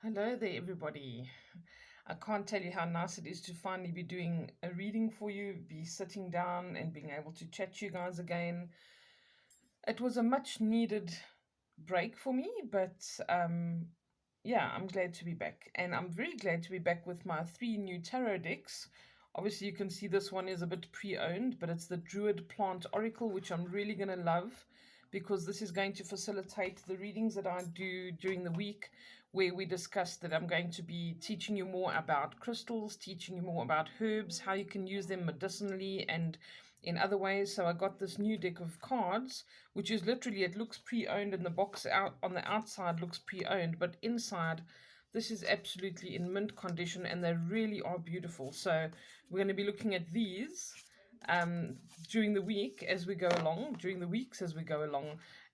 Hello there, everybody. I can't tell you how nice it is to finally be doing a reading for you, be sitting down and being able to chat to you guys again. It was a much needed break for me, but yeah, I'm glad to be back. And I'm very glad to be back with my three new tarot decks. Obviously, you can see this one is a bit pre owned, but it's the Druid Plant Oracle, which I'm really going to love because this is going to facilitate the readings that I do during the week, where we discuss that I'm going to be teaching you more about crystals, teaching you more about herbs, how you can use them medicinally and in other ways. So I got this new deck of cards, which is literally, it looks pre-owned, and the box out on the outside looks pre-owned, but inside this is absolutely in mint condition, and they really are beautiful. So we're going to be looking at these during the week as we go along, during the weeks as we go along,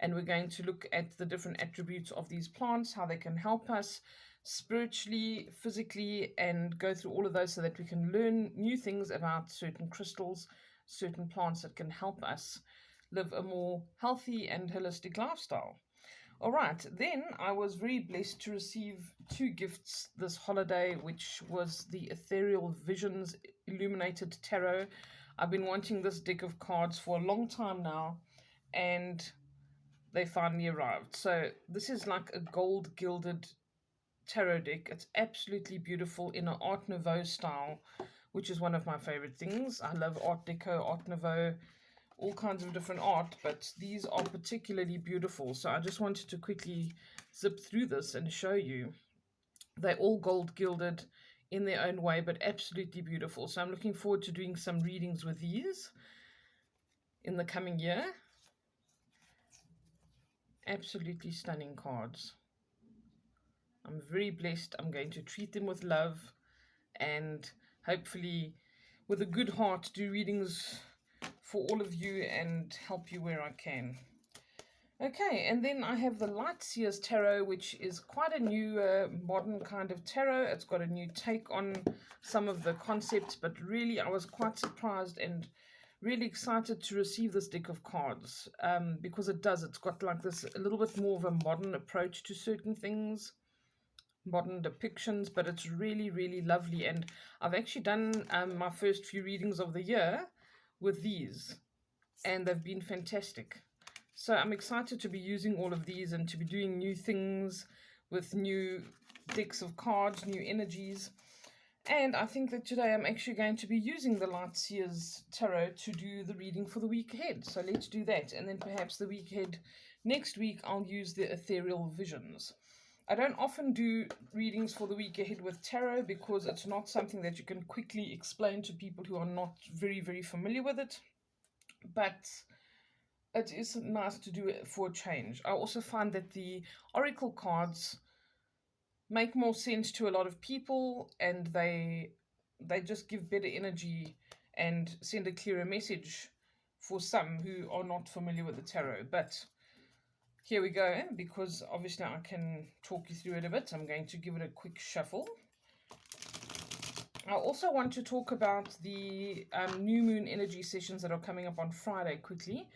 and we're going to look at the different attributes of these plants, how they can help us spiritually, physically, and go through all of those so that we can learn new things about certain crystals, certain plants that can help us live a more healthy and holistic lifestyle. All right, then I was very blessed to receive two gifts this holiday, which was the Ethereal Visions Illuminated Tarot. I've been wanting this deck of cards for a long time now, and they finally arrived. So this is like a gold gilded tarot deck. It's absolutely beautiful in an Art Nouveau style, which is one of my favorite things. I love Art Deco, Art Nouveau, all kinds of different art, but these are particularly beautiful. So I just wanted to quickly zip through this and show you. They're all gold gilded in their own way, but absolutely beautiful. So I'm looking forward to doing some readings with these in the coming year. Absolutely stunning cards. I'm very blessed. I'm going to treat them with love and hopefully with a good heart do readings for all of you and help you where I can. Okay, and then I have the Light Seers Tarot, which is quite a new modern kind of tarot. It's got a new take on some of the concepts, but really I was quite surprised and really excited to receive this deck of cards because it's got like this a little bit more of a modern approach to certain things, modern depictions, but it's really, really lovely. And I've actually done my first few readings of the year with these, and they've been fantastic. So I'm excited to be using all of these and to be doing new things with new decks of cards, new energies. And I think that today I'm actually going to be using the Light Seers Tarot to do the reading for the week ahead. So let's do that. And then perhaps the week ahead, next week, I'll use the Ethereal Visions. I don't often do readings for the week ahead with tarot because it's not something that you can quickly explain to people who are not very, very familiar with it. But it is nice to do it for a change. I also find that the oracle cards make more sense to a lot of people, and they just give better energy and send a clearer message for some who are not familiar with the tarot. But here we go, because obviously I can talk you through it a bit. I'm going to give it a quick shuffle. I also want to talk about the new moon energy sessions that are coming up on Friday quickly.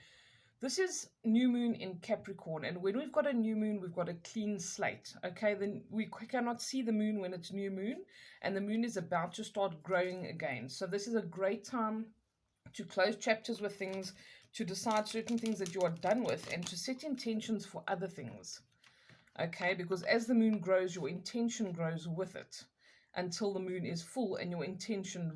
This is new moon in Capricorn, and when we've got a new moon, we've got a clean slate, okay? Then we cannot see the moon when it's new moon, and the moon is about to start growing again. So this is a great time to close chapters with things, to decide certain things that you are done with, and to set intentions for other things, okay? Because as the moon grows, your intention grows with it until the moon is full and your intention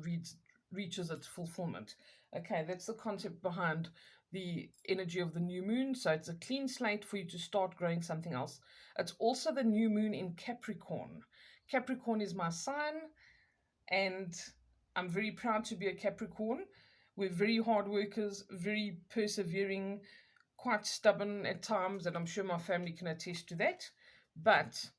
reaches its fulfillment. Okay, that's the concept behind the energy of the new moon. So it's a clean slate for you to start growing something else. It's also the new moon in Capricorn. Capricorn is my sign, and I'm very proud to be a Capricorn. We're very hard workers, very persevering, quite stubborn at times, and I'm sure my family can attest to that. But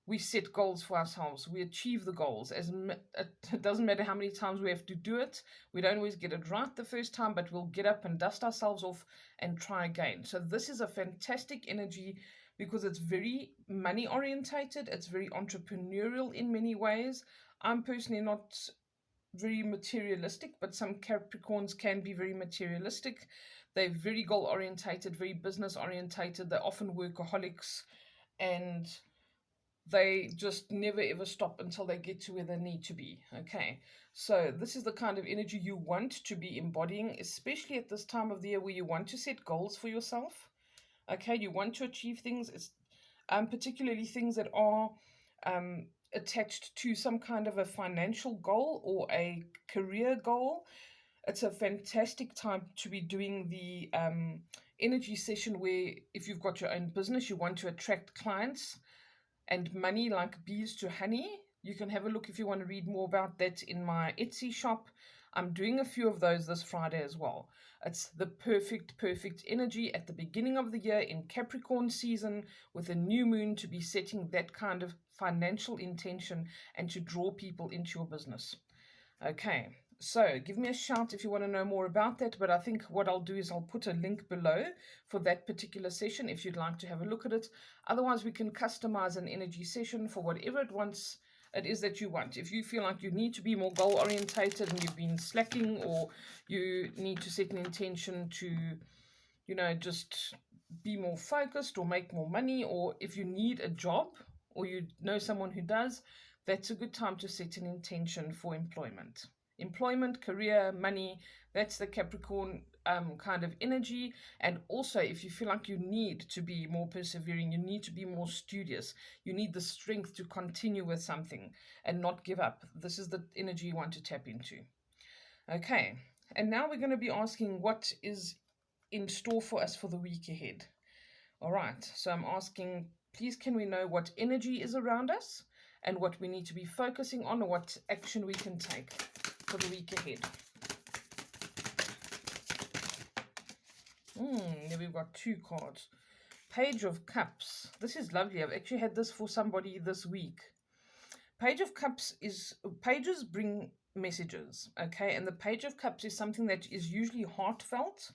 we set goals for ourselves. We achieve the goals. It doesn't matter how many times we have to do it. We don't always get it right the first time, but we'll get up and dust ourselves off and try again. So this is a fantastic energy because it's very money orientated. It's very entrepreneurial in many ways. I'm personally not very materialistic, but some Capricorns can be very materialistic. They're very goal orientated, very business orientated. They're often workaholics, and they just never ever stop until they get to where they need to be. Okay, so this is the kind of energy you want to be embodying, especially at this time of the year where you want to set goals for yourself. Okay, you want to achieve things. It's particularly things that are um, attached to some kind of a financial goal or a career goal. It's a fantastic time to be doing the energy session where, if you've got your own business, you want to attract clients and money like bees to honey. You can have a look if you want to read more about that in my Etsy shop. I'm doing a few of those this Friday as well. It's the perfect energy at the beginning of the year in Capricorn season with a new moon to be setting that kind of financial intention and to draw people into your business. Okay, so give me a shout if you want to know more about that. But I think what I'll do is I'll put a link below for that particular session if you'd like to have a look at it. Otherwise, we can customize an energy session for whatever it is that you want. If you feel like you need to be more goal orientated and you've been slacking, or you need to set an intention to, just be more focused or make more money, or if you need a job or you know someone who does, that's a good time to set an intention for employment. Employment, career, money, that's the Capricorn kind of energy. And also, if you feel like you need to be more persevering, you need to be more studious, you need the strength to continue with something and not give up, this is the energy you want to tap into. Okay, and now we're going to be asking what is in store for us for the week ahead. All right, so I'm asking, please, can we know what energy is around us and what we need to be focusing on, or what action we can take for the week ahead? There we've got two cards. Page of Cups. This is lovely. I've actually had this for somebody this week. Page of Cups is, pages bring messages, okay? And the Page of Cups is something that is usually heartfelt.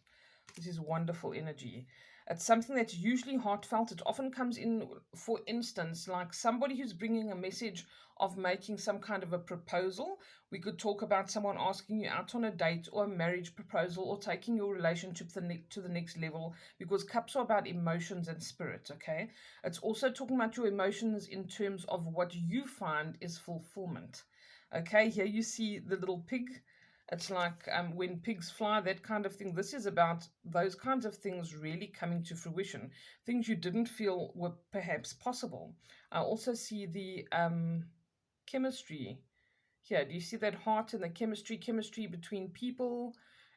This is wonderful energy. It's something that's usually heartfelt. It often comes in, for instance, like somebody who's bringing a message of making some kind of a proposal. We could talk about someone asking you out on a date, or a marriage proposal, or taking your relationship to the next level, because cups are about emotions and spirit, okay? It's also talking about your emotions in terms of what you find is fulfillment. Okay, here you see the little pig. It's like when pigs fly, that kind of thing. This is about those kinds of things really coming to fruition, things you didn't feel were perhaps possible. I also see the chemistry here. Do you see that heart and the chemistry between people?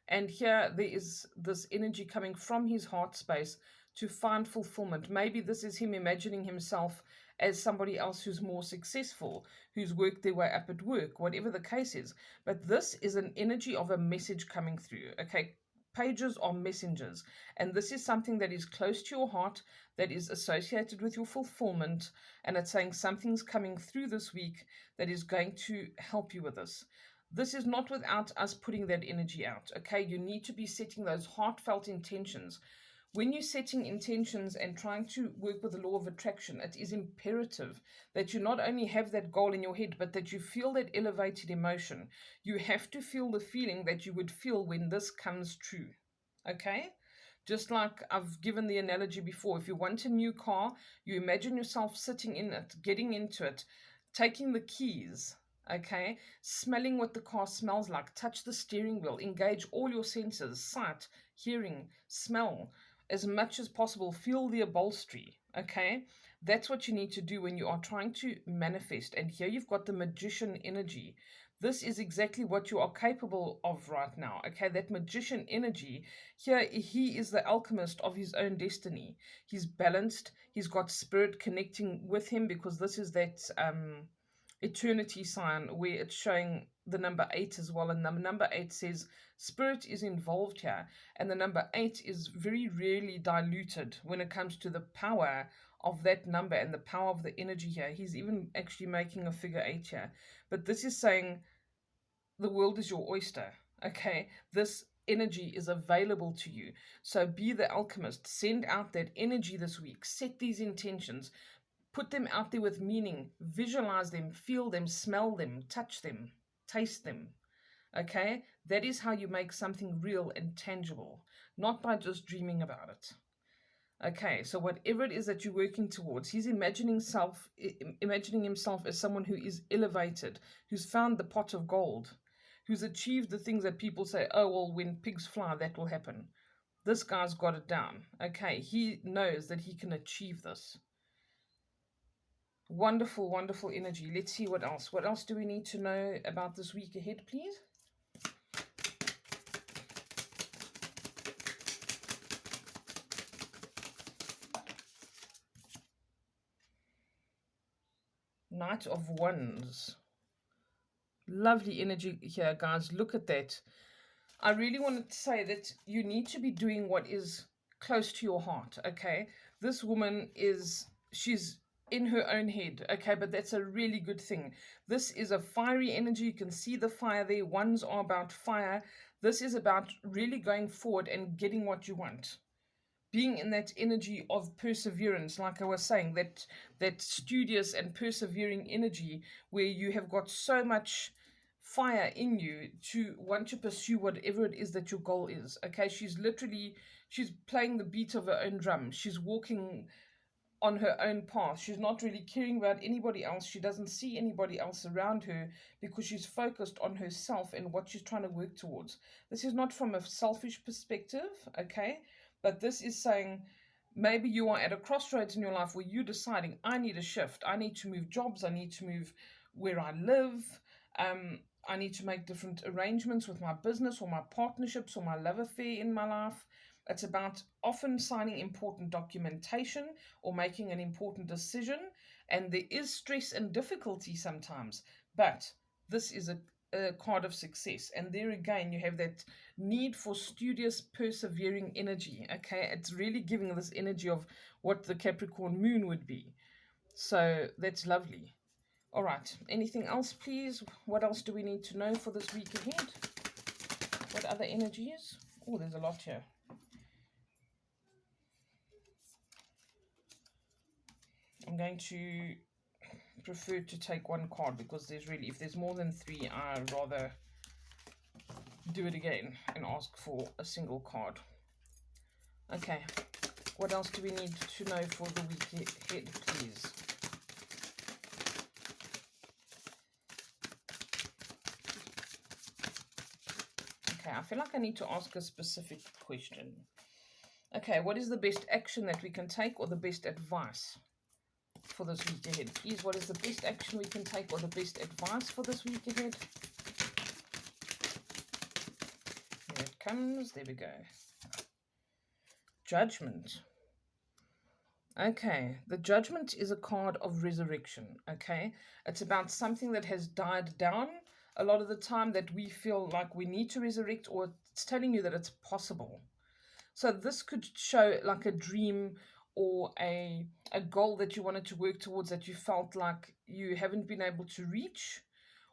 And here there is this energy coming from his heart space to find fulfillment. Maybe this is him imagining himself as somebody else who's more successful, who's worked their way up at work, whatever the case is. But this is an energy of a message coming through. Okay, pages are messengers, and this is something that is close to your heart, that is associated with your fulfillment, and it's saying something's coming through this week that is going to help you with this. This is not without us putting that energy out. Okay, you need to be setting those heartfelt intentions. When you're setting intentions and trying to work with the law of attraction, it is imperative that you not only have that goal in your head, but that you feel that elevated emotion. You have to feel the feeling that you would feel when this comes true. Okay? Just like I've given the analogy before, if you want a new car, you imagine yourself sitting in it, getting into it, taking the keys, okay, smelling what the car smells like, touch the steering wheel, engage all your senses, sight, hearing, smell, as much as possible, feel the upholstery, okay? That's what you need to do when you are trying to manifest. And here you've got the magician energy. This is exactly what you are capable of right now, okay? That magician energy, here he is the alchemist of his own destiny. He's balanced, he's got spirit connecting with him, because this is that eternity sign where it's showing the number 8 as well. And the number 8 says spirit is involved here, and the number 8 is very rarely diluted when it comes to the power of that number and the power of the energy here. He's even actually making a figure 8 here, but this is saying the world is your oyster, okay? This energy is available to you, so be the alchemist. Send out that energy this week. Set these intentions, put them out there with meaning, visualize them, feel them, smell them, touch them, taste them. Okay? That is how you make something real and tangible, not by just dreaming about it. Okay, so whatever it is that you're working towards, he's imagining himself as someone who is elevated, who's found the pot of gold, who's achieved the things that people say, oh, well, when pigs fly, that will happen. This guy's got it down. Okay, he knows that he can achieve this. Wonderful, wonderful energy. Let's see what else. What else do we need to know about this week ahead, please? Knight of Wands. Lovely energy here, guys. Look at that. I really wanted to say that you need to be doing what is close to your heart, okay? This woman she's in her own head, okay? But that's a really good thing. This is a fiery energy. You can see the fire there. Ones are about fire. This is about really going forward and getting what you want. Being in that energy of perseverance, like I was saying, that studious and persevering energy where you have got so much fire in you to want to pursue whatever it is that your goal is. Okay, she's playing the beat of her own drum. She's walking on her own path. She's not really caring about anybody else. She doesn't see anybody else around her because she's focused on herself and what she's trying to work towards. This is not from a selfish perspective, okay? But this is saying maybe you are at a crossroads in your life where you're deciding, I need a shift. I need to move jobs. I need to move where I live. I need to make different arrangements with my business or my partnerships or my love affair in my life. It's about often signing important documentation or making an important decision. And there is stress and difficulty sometimes. But this is a card of success. And there again, you have that need for studious, persevering energy. Okay, it's really giving this energy of what the Capricorn moon would be. So that's lovely. All right, anything else, please? What else do we need to know for this week ahead? What other energies? Oh, there's a lot here. I'm going to prefer to take one card because if there's more than three, I'd rather do it again and ask for a single card. Okay, what else do we need to know for the week ahead, please? Okay, I feel like I need to ask a specific question. Okay, what is the best action that we can take or the best advice for this week ahead? Please, what is the best action we can take or the best advice for this week ahead? Here it comes. There we go. Judgment. Okay, the Judgment is a card of resurrection, okay? It's about something that has died down a lot of the time that we feel like we need to resurrect, or it's telling you that it's possible. So this could show like a dream or a goal that you wanted to work towards that you felt like you haven't been able to reach,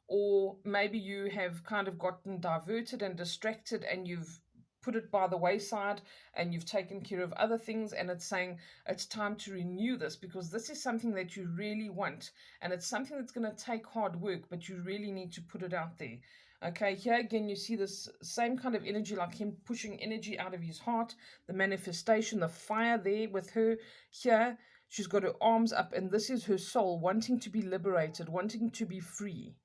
or maybe you have kind of gotten diverted and distracted and you've put it by the wayside and you've taken care of other things, and it's saying it's time to renew this because this is something that you really want and it's something that's going to take hard work, but you really need to put it out there. Okay, here again you see this same kind of energy, like him pushing energy out of his heart, the manifestation, the fire there with her. Here she's got her arms up and this is her soul wanting to be liberated, wanting to be free.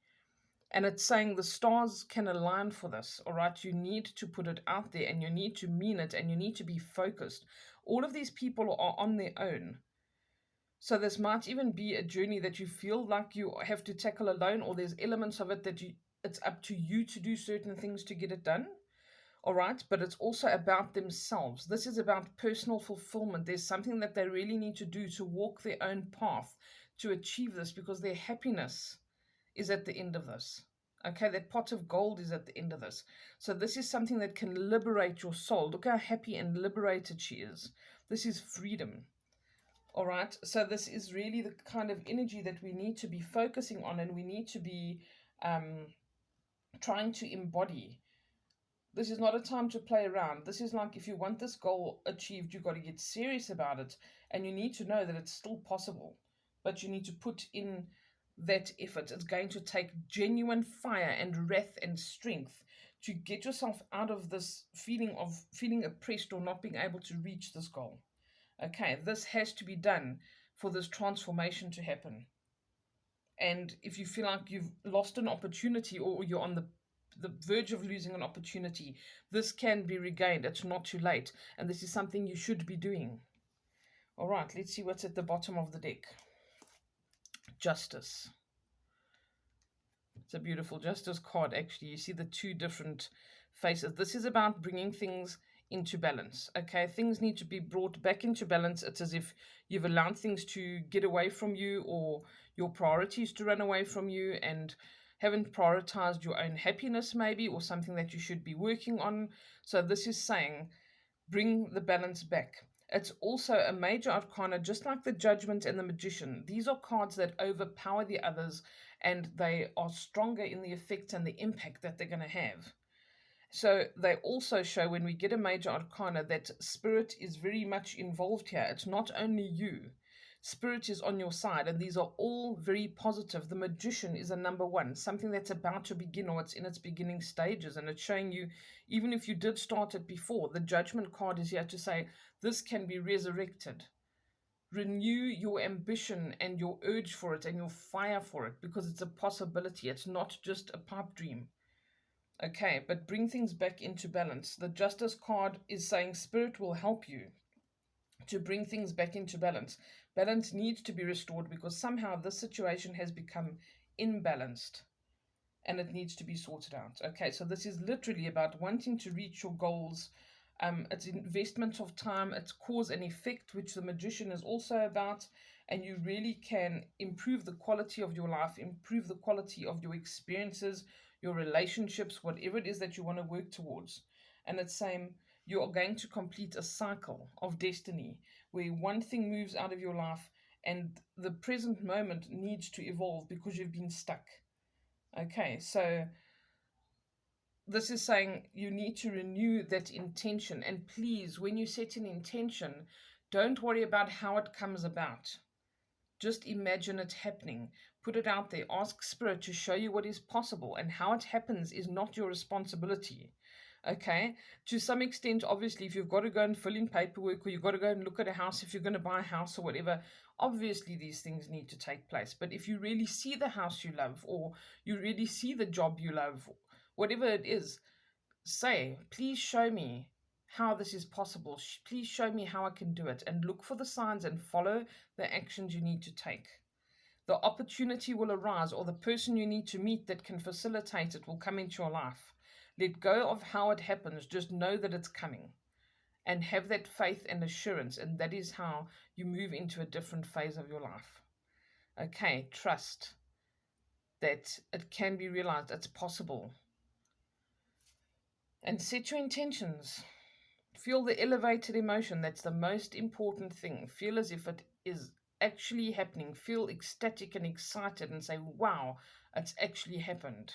And it's saying the stars can align for this, all right? You need to put it out there and you need to mean it and you need to be focused. All of these people are on their own. So this might even be a journey that you feel like you have to tackle alone, or there's elements of it that it's up to you to do certain things to get it done, all right? But it's also about themselves. This is about personal fulfillment. There's something that they really need to do to walk their own path to achieve this because their happiness is at the end of this. Okay, that pot of gold is at the end of this. So this is something that can liberate your soul. Look how happy and liberated she is. This is freedom. All right, so this is really the kind of energy that we need to be focusing on and we need to be trying to embody. This is not a time to play around. This is like, if you want this goal achieved, you've got to get serious about it and you need to know that it's still possible, but you need to put in that effort. It's going to take genuine fire and wrath and strength to get yourself out of this feeling of feeling oppressed or not being able to reach this goal. Okay, this has to be done for this transformation to happen. And if you feel like you've lost an opportunity or you're on the verge of losing an opportunity, this can be regained. It's not too late. And this is something you should be doing. All right, let's see what's at the bottom of the deck. Justice. It's a beautiful Justice card, actually. You see the two different faces. This is about bringing things into balance. Okay, things need to be brought back into balance. It's as if you've allowed things to get away from you, or your priorities to run away from you, and haven't prioritized your own happiness, maybe, or something that you should be working on. So, this is saying bring the balance back. It's also a major arcana, just like the Judgment and the Magician. These are cards that overpower the others, and they are stronger in the effect and the impact that they're going to have. So they also show, when we get a major arcana, that spirit is very much involved here. It's not only you. Spirit is on your side, and these are all very positive. The Magician is a number one, something that's about to begin, or it's in its beginning stages, and it's showing you, even if you did start it before, the Judgment card is here to say this can be resurrected. Renew your ambition and your urge for it and your fire for it, because it's a possibility. It's not just a pipe dream. Okay, but bring things back into balance. The Justice card is saying Spirit will help you to bring things back into balance. Balance needs to be restored because somehow this situation has become imbalanced and it needs to be sorted out. Okay, so this is literally about wanting to reach your goals. It's investment of time, it's cause and effect, which the Magician is also about. And you really can improve the quality of your life, improve the quality of your experiences, your relationships, whatever it is that you want to work towards. And it's saying you are going to complete a cycle of destiny where one thing moves out of your life and the present moment needs to evolve because you've been stuck. Okay, so this is saying you need to renew that intention. And please, when you set an intention, don't worry about how it comes about. Just imagine it happening. Put it out there. Ask Spirit to show you what is possible, and how it happens is not your responsibility. Okay? To some extent, obviously, if you've got to go and fill in paperwork, or you've got to go and look at a house, if you're going to buy a house or whatever, obviously these things need to take place. But if you really see the house you love, or you really see the job you love, whatever it is, say, please show me how this is possible. Please show me how I can do it, and look for the signs and follow the actions you need to take. The opportunity will arise, or the person you need to meet that can facilitate it will come into your life. Let go of how it happens. Just know that it's coming and have that faith and assurance, and that is how you move into a different phase of your life. Okay, trust that it can be realized, it's possible. And set your intentions. Feel the elevated emotion. That's the most important thing. Feel as if it is actually happening. Feel ecstatic and excited and say, wow, it's actually happened.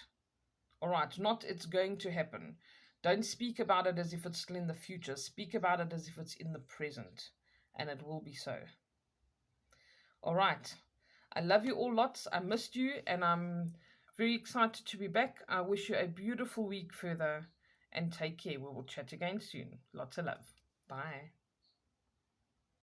All right, not it's going to happen. Don't speak about it as if it's still in the future. Speak about it as if it's in the present, and it will be so. All right. I love you all lots. I missed you, and I'm very excited to be back. I wish you a beautiful week further, and take care. We will chat again soon. Lots of love. Bye.